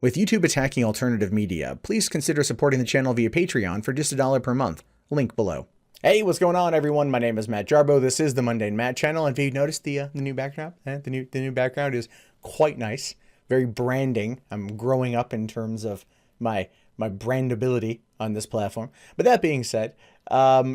With YouTube attacking alternative media, please consider supporting the channel via Patreon for just $1 per month. Link below. Hey, what's going on, everyone? My name is Matt Jarbo. This is the Mundane Matt channel. And if you noticed the new background, the new background is quite nice, very branding. I'm growing up in terms of my brandability on this platform. But that being said,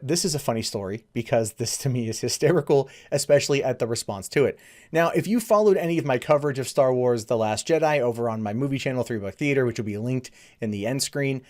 this is a funny story because this to me is hysterical, especially at the response to it. Now, if you followed any of my coverage of Star Wars The Last Jedi over on my movie channel, 3 Buck Theater, which will be linked in the end screen,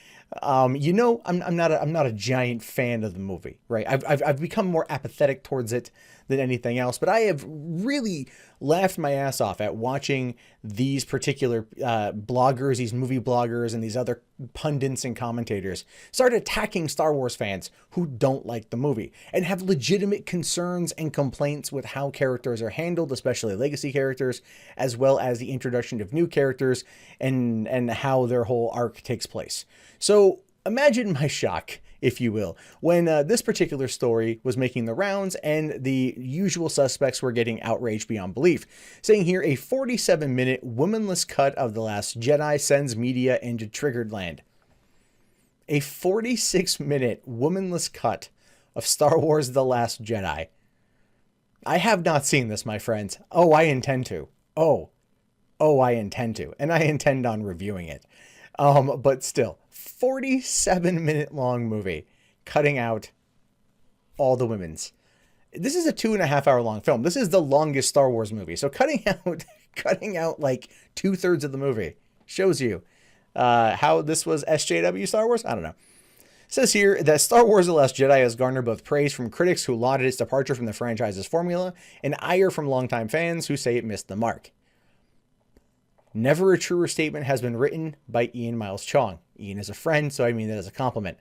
you know I'm not a giant fan of the movie, right? I've become more apathetic towards it than anything else, but I have really laughed my ass off at watching these particular bloggers, these movie bloggers, and these other pundits and commentators start attacking Star Wars fans who don't like the movie and have legitimate concerns and complaints with how characters are handled, especially legacy characters, as well as the introduction of new characters and how their whole arc takes place. So imagine my shock, if you will, when this particular story was making the rounds and the usual suspects were getting outraged beyond belief. Saying here, a 47-minute womanless cut of The Last Jedi sends media into triggered land. A 46-minute womanless cut of Star Wars The Last Jedi. I have not seen this, my friends. Oh, I intend to. Oh, I intend to. And I intend on reviewing it. But still, 47-minute long movie cutting out all the women's. This is a 2.5-hour long film. This is the longest Star Wars movie. So cutting out like 2/3 of the movie shows you how this was SJW Star Wars. I don't know. It says here that Star Wars The Last Jedi has garnered both praise from critics who lauded its departure from the franchise's formula and ire from longtime fans who say it missed the mark. Never a truer statement has been written by Ian Miles Chong. Ian is a friend, so I mean that as a compliment.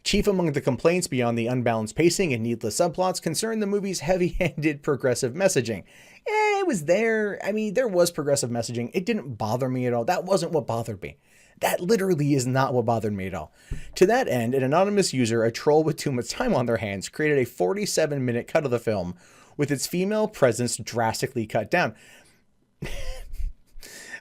Chief among the complaints beyond the unbalanced pacing and needless subplots concern the movie's heavy-handed progressive messaging. It was there. I mean, there was progressive messaging. It didn't bother me at all. That wasn't what bothered me. That literally is not what bothered me at all. To that end, an anonymous user, a troll with too much time on their hands, created a 47-minute cut of the film with its female presence drastically cut down.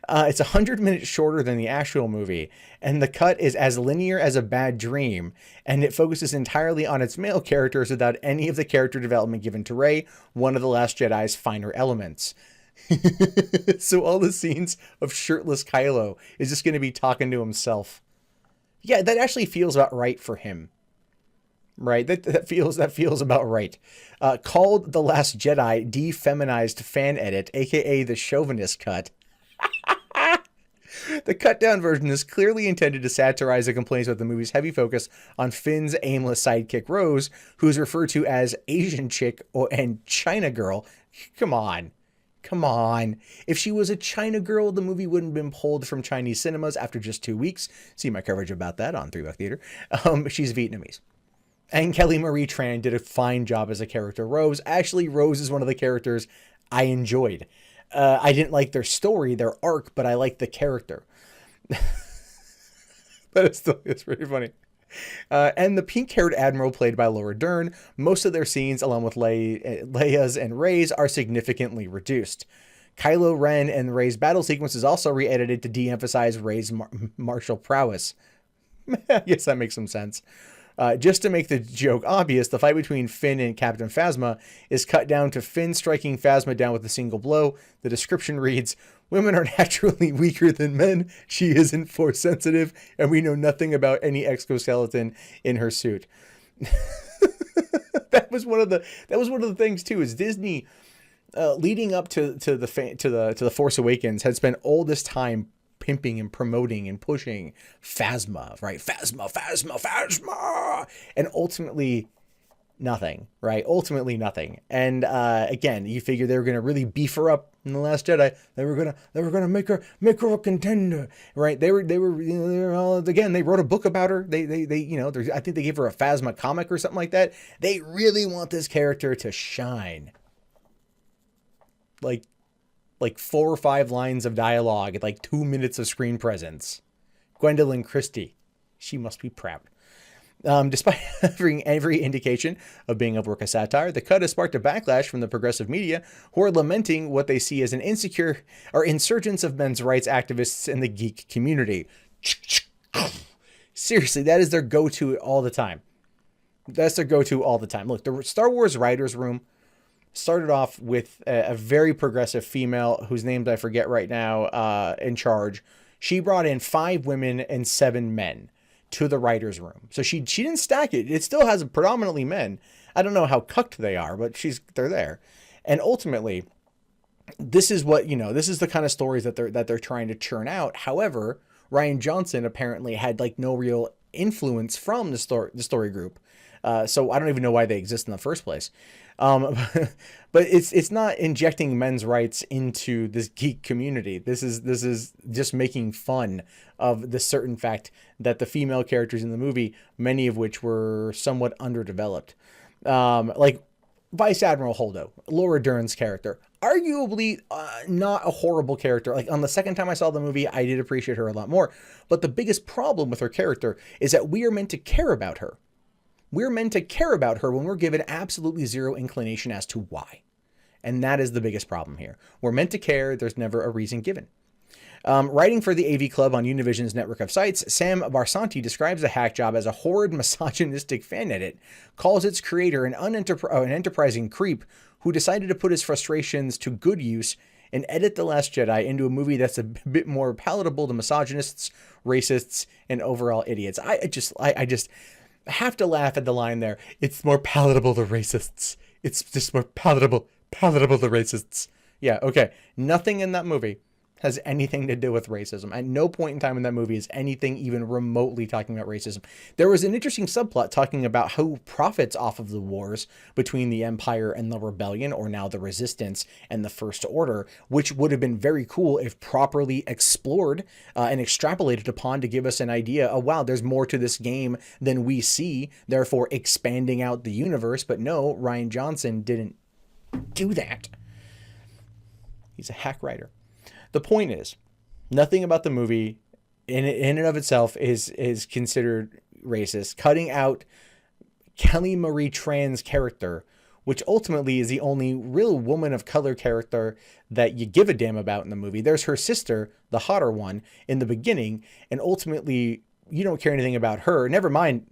It's 100 minutes shorter than the actual movie, and the cut is as linear as a bad dream, and it focuses entirely on its male characters without any of the character development given to Rey, one of The Last Jedi's finer elements. So all the scenes of shirtless Kylo is just going to be talking to himself. Yeah, that actually feels about right for him. Right, that feels about right. Called The Last Jedi De-Feminized Fanedit, aka the Chauvinist Cut. The cut-down version is clearly intended to satirize the complaints about the movie's heavy focus on Finn's aimless sidekick Rose, who is referred to as Asian chick and China girl. Come on. If she was a China girl, the movie wouldn't have been pulled from Chinese cinemas after just 2 weeks. See my coverage about that on 3 Buck Theater. She's Vietnamese. And Kelly Marie Tran did a fine job as a character Rose. Actually, Rose is one of the characters I enjoyed. I didn't like their story, their arc, but I liked the character. But it's pretty funny. And the pink-haired admiral played by Laura Dern, most of their scenes, along with Leia's and Rey's, are significantly reduced. Kylo Ren and Rey's battle sequence is also re-edited to de-emphasize Rey's martial prowess. I guess that makes some sense. Just to make the joke obvious, the fight between Finn and Captain Phasma is cut down to Finn striking Phasma down with a single blow. The description reads, "Women are naturally weaker than men. She isn't force sensitive, and we know nothing about any exoskeleton in her suit." That was one of the things too. Is Disney leading up to the Force Awakens had spent all this time pimping and promoting and pushing Phasma, right? Phasma, and ultimately nothing, right? Ultimately nothing. And again, you figure they were gonna really beef her up in The Last Jedi. They were gonna make her a contender, right? They wrote a book about her. They I think they gave her a Phasma comic or something like that. They really want this character to shine. Like 4 or 5 lines of dialogue and like 2 minutes of screen presence. Gwendolyn Christie. She must be proud. Despite having every indication of being a work of satire, the cut has sparked a backlash from the progressive media, who are lamenting what they see as an insecure or insurgence of men's rights activists in the geek community. Seriously, that is their go-to all the time. That's their go-to all the time. Look, the Star Wars writers' room started off with a very progressive female whose names I forget right now, in charge. She brought in 5 women and 7 men to the writer's room. So she didn't stack it. It still has predominantly men. I don't know how cucked they are, but they're there. And ultimately, this is what, this is the kind of stories that they're trying to churn out. However, Rian Johnson apparently had like no real influence from the story group. So I don't even know why they exist in the first place. But it's not injecting men's rights into this geek community. This is just making fun of the certain fact that the female characters in the movie, many of which were somewhat underdeveloped. Like Vice Admiral Holdo, Laura Dern's character, arguably not a horrible character. Like on the second time I saw the movie, I did appreciate her a lot more. But the biggest problem with her character is that we are meant to care about her. We're meant to care about her when we're given absolutely zero inclination as to why. And that is the biggest problem here. We're meant to care. There's never a reason given. Writing for the AV Club on Univision's network of sites, Sam Barsanti describes the hack job as a horrid, misogynistic fan edit, calls its creator an enterprising creep who decided to put his frustrations to good use and edit The Last Jedi into a movie that's a bit more palatable to misogynists, racists, and overall idiots. I just have to laugh at the line there. It's more palatable to racists. It's just more palatable to racists. Yeah, okay. Nothing in that movie has anything to do with racism. At no point in time in that movie is anything even remotely talking about racism. There was an interesting subplot talking about who profits off of the wars between the Empire and the Rebellion, or now the Resistance and the First Order, which would have been very cool if properly explored and extrapolated upon to give us an idea, oh wow, there's more to this game than we see, therefore expanding out the universe. But no, Rian Johnson didn't do that. He's a hack writer. The point is, nothing about the movie in and of itself is considered racist. Cutting out Kelly Marie Tran's character, which ultimately is the only real woman of color character that you give a damn about in the movie. There's her sister, the hotter one, in the beginning, and ultimately you don't care anything about her. Never mind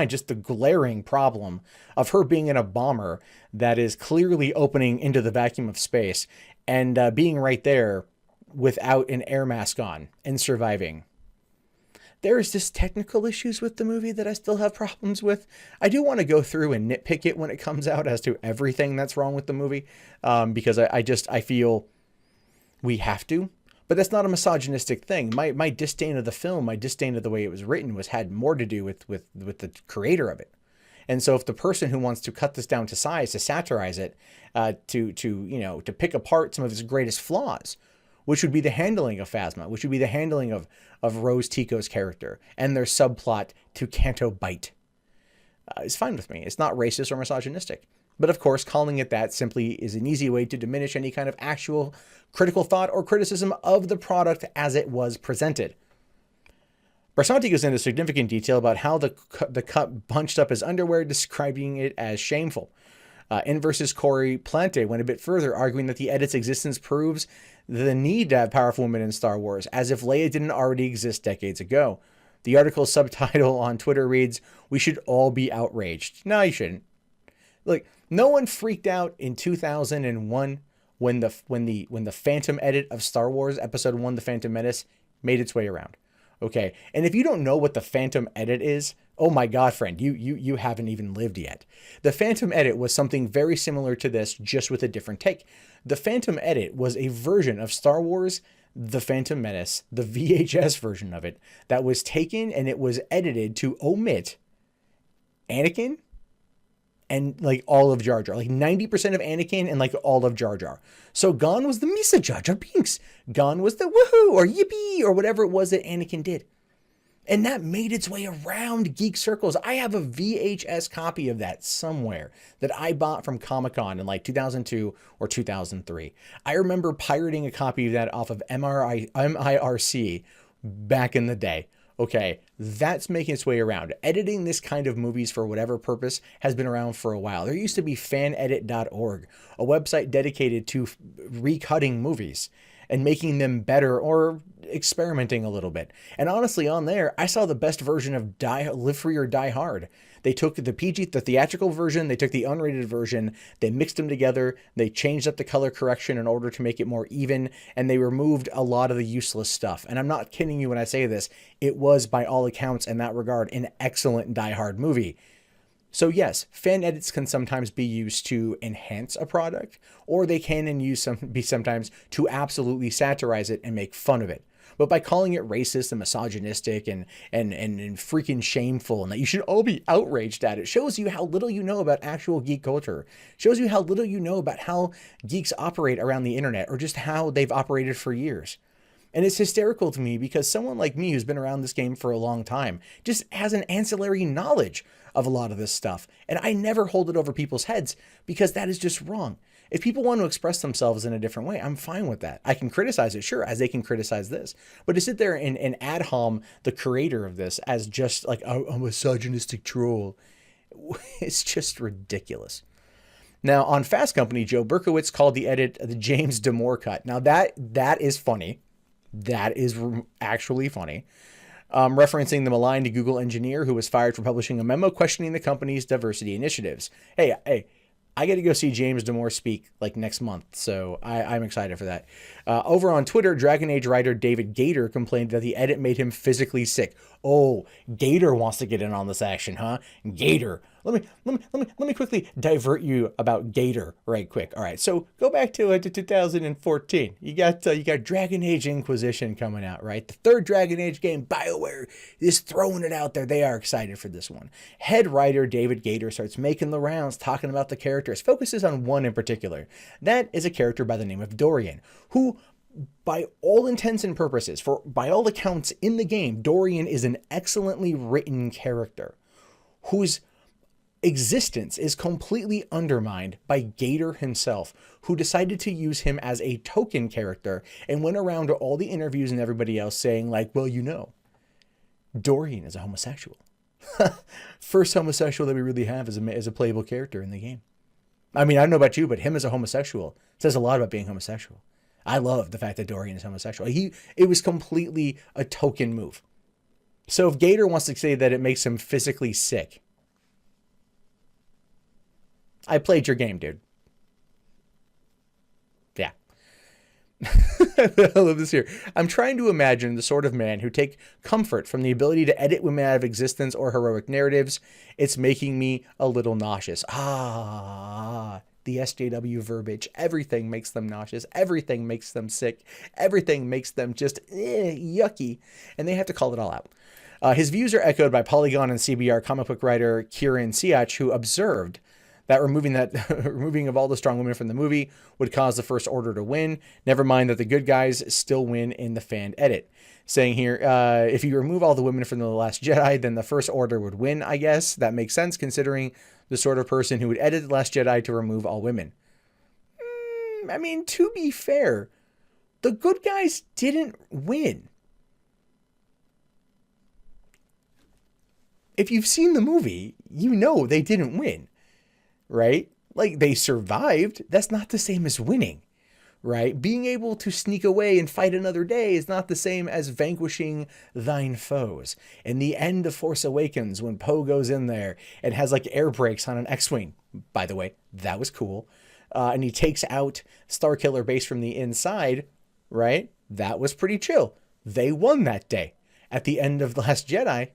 just the glaring problem of her being in a bomber that is clearly opening into the vacuum of space and being right there without an air mask on and surviving. There's just technical issues with the movie that I still have problems with. I do want to go through and nitpick it when it comes out as to everything that's wrong with the movie, because I feel we have to. But that's not a misogynistic thing. My disdain of the film, my disdain of the way it was written, had more to do with the creator of it. And so if the person who wants to cut this down to size, to satirize it, to pick apart some of its greatest flaws, which would be the handling of Phasma, which would be the handling of Rose Tico's character and their subplot to Canto Bight, it's fine with me. It's not racist or misogynistic. But of course, calling it that simply is an easy way to diminish any kind of actual critical thought or criticism of the product as it was presented. Barsanti goes into significant detail about how the cut bunched up his underwear, describing it as shameful. In versus Corey Plante went a bit further, arguing that the edit's existence proves the need to have powerful women in Star Wars, as if Leia didn't already exist decades ago. The article's subtitle on Twitter reads, "We should all be outraged." No, you shouldn't. Look, no one freaked out in 2001 when the Phantom edit of Star Wars Episode 1, The Phantom Menace, made its way around. Okay, and if you don't know what the Phantom edit is, oh my god, friend, you haven't even lived yet. The Phantom edit was something very similar to this, just with a different take. The Phantom edit was a version of Star Wars The Phantom Menace, the VHS version of it, that was taken and it was edited to omit Anakin and like all of Jar Jar, like 90% of Anakin and like all of Jar Jar. So gone was the Misa Jar Jar Binks. Gone was the woohoo or yippee or whatever it was that Anakin did. And that made its way around geek circles. I have a VHS copy of that somewhere that I bought from Comic-Con in like 2002 or 2003. I remember pirating a copy of that off of MIRC back in the day. Okay, that's making its way around. Editing this kind of movies for whatever purpose has been around for a while. There used to be fanedit.org, a website dedicated to recutting movies and making them better or experimenting a little bit. And honestly, on there, I saw the best version of Live Free or Die Hard. They took the theatrical version, they took the unrated version, they mixed them together, they changed up the color correction in order to make it more even, and they removed a lot of the useless stuff. And I'm not kidding you when I say this. It was, by all accounts, in that regard, an excellent Die Hard movie. So yes, fan edits can sometimes be used to enhance a product, or they can be sometimes to absolutely satirize it and make fun of it. But by calling it racist and misogynistic and freaking shameful, and that you should all be outraged at it, shows you how little you know about actual geek culture. Shows you how little you know about how geeks operate around the internet, or just how they've operated for years. And it's hysterical to me because someone like me who's been around this game for a long time just has an ancillary knowledge of a lot of this stuff. And I never hold it over people's heads because that is just wrong. If people want to express themselves in a different way, I'm fine with that. I can criticize it, sure, as they can criticize this. But to sit there and ad hom the creator of this as just like a misogynistic troll, it's just ridiculous. Now, on Fast Company, Joe Berkowitz called the edit the James Damore cut. Now, that is funny. That is actually funny. Referencing the maligned Google engineer who was fired for publishing a memo questioning the company's diversity initiatives. Hey, I get to go see James Damore speak like next month, so I'm excited for that. Over on Twitter, Dragon Age writer David Gator complained that the edit made him physically sick. Oh, Gator wants to get in on this action, huh? Gator. Let me quickly divert you about Gator right quick. All right, so go back to 2014. You got Dragon Age Inquisition coming out, right? The third Dragon Age game. BioWare is throwing it out there. They are excited for this one. Head writer David Gator starts making the rounds, talking about the characters. Focuses on one in particular. That is a character by the name of Dorian, who, by all intents and purposes, by all accounts in the game, Dorian is an excellently written character whose existence is completely undermined by Gator himself, who decided to use him as a token character and went around to all the interviews and everybody else saying like, well, Dorian is a homosexual. First homosexual that we really have as a playable character in the game. I mean, I don't know about you, but him as a homosexual says a lot about being homosexual. I love the fact that Dorian is homosexual. It was completely a token move. So if Gator wants to say that it makes him physically sick, I played your game, dude. Yeah. I love this here. I'm trying to imagine the sort of man who take comfort from the ability to edit women out of existence or heroic narratives. It's making me a little nauseous. The SJW verbiage. Everything makes them nauseous. Everything makes them sick. Everything makes them just yucky. And they have to call it all out. His views are echoed by Polygon and CBR comic book writer Kieran Siach, who observed that removing of all the strong women from the movie would cause the First Order to win. Never mind that the good guys still win in the fan edit. Saying here, if you remove all the women from The Last Jedi, then the First Order would win, I guess. That makes sense considering the sort of person who would edit The Last Jedi to remove all women. I mean, to be fair, the good guys didn't win. If you've seen the movie, you know they didn't win. Right? Like, they survived. That's not the same as winning, right? Being able to sneak away and fight another day is not the same as vanquishing thine foes. In the end of Force Awakens, when Poe goes in there and has like air brakes on an X-Wing, by the way, that was cool. And he takes out Starkiller Base from the inside, right? That was pretty chill. They won that day. At the end of The Last Jedi,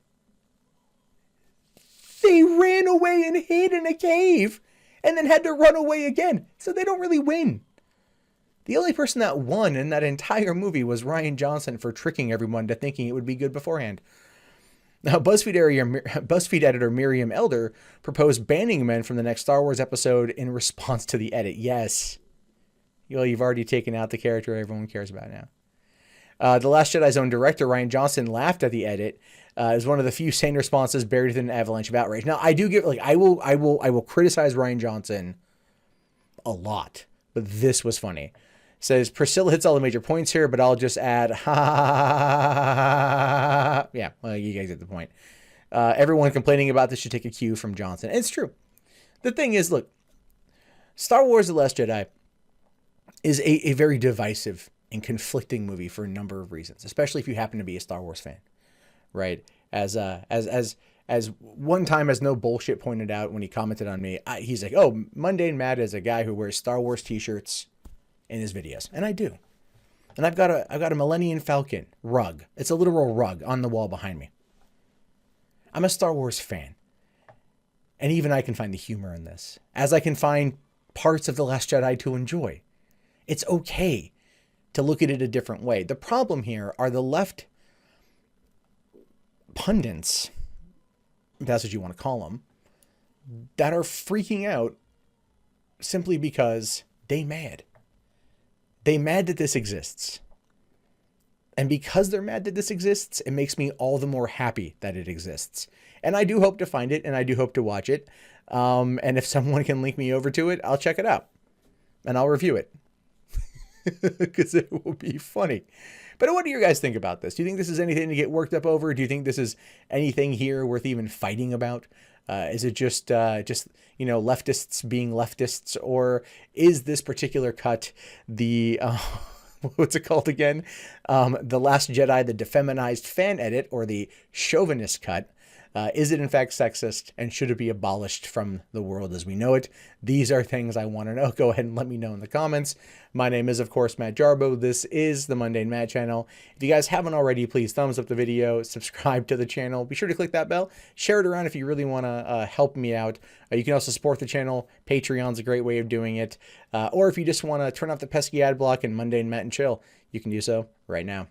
they ran away and hid in a cave and then had to run away again. So they don't really win. The only person that won in that entire movie was Rian Johnson for tricking everyone to thinking it would be good beforehand. Now, BuzzFeed editor Miriam Elder proposed banning men from the next Star Wars episode in response to the edit. Yes. Well, you've already taken out the character everyone cares about now. The Last Jedi's own director, Rian Johnson, laughed at the edit. Is one of the few sane responses buried within an avalanche of outrage. Now, I do get I will criticize Rian Johnson a lot, but this was funny. Says Priscilla hits all the major points here, but I'll just add, yeah. Yeah, well, you guys get the point. Everyone complaining about this should take a cue from Johnson. And it's true. The thing is, look, Star Wars The Last Jedi is a very divisive and conflicting movie for a number of reasons, especially if you happen to be a Star Wars fan, right? As one time, as No Bullshit pointed out when he commented on me, he's like, oh, Mundane Matt is a guy who wears Star Wars t-shirts in his videos. And I do. And I've got a Millennium Falcon rug. It's a literal rug on the wall behind me. I'm a Star Wars fan. And even I can find the humor in this, as I can find parts of The Last Jedi to enjoy. It's okay to look at it a different way. The problem here are the left pundits, if that's what you want to call them, that are freaking out simply because they mad. They mad that this exists. And because they're mad that this exists, it makes me all the more happy that it exists. And I do hope to find it, and I do hope to watch it. And if someone can link me over to it, I'll check it out. And I'll review it. Because it will be funny. But what do you guys think about this? Do you think this is anything to get worked up over? Do you think this is anything here worth even fighting about? Is it just leftists being leftists? Or is this particular cut the... what's it called again? The Last Jedi, the De-Feminized Fanedit, or the Chauvinist Cut. Is it in fact sexist, and should it be abolished from the world as we know it? These are things I want to know. Go ahead and let me know in the comments. My name is, of course, Matt Jarbo. This is the Mundane Matt channel. If you guys haven't already, please thumbs up the video, subscribe to the channel. Be sure to click that bell. Share it around if you really want to help me out. You can also support the channel. Patreon's a great way of doing it. Or if you just want to turn off the pesky ad block and Mundane Matt and chill, you can do so right now.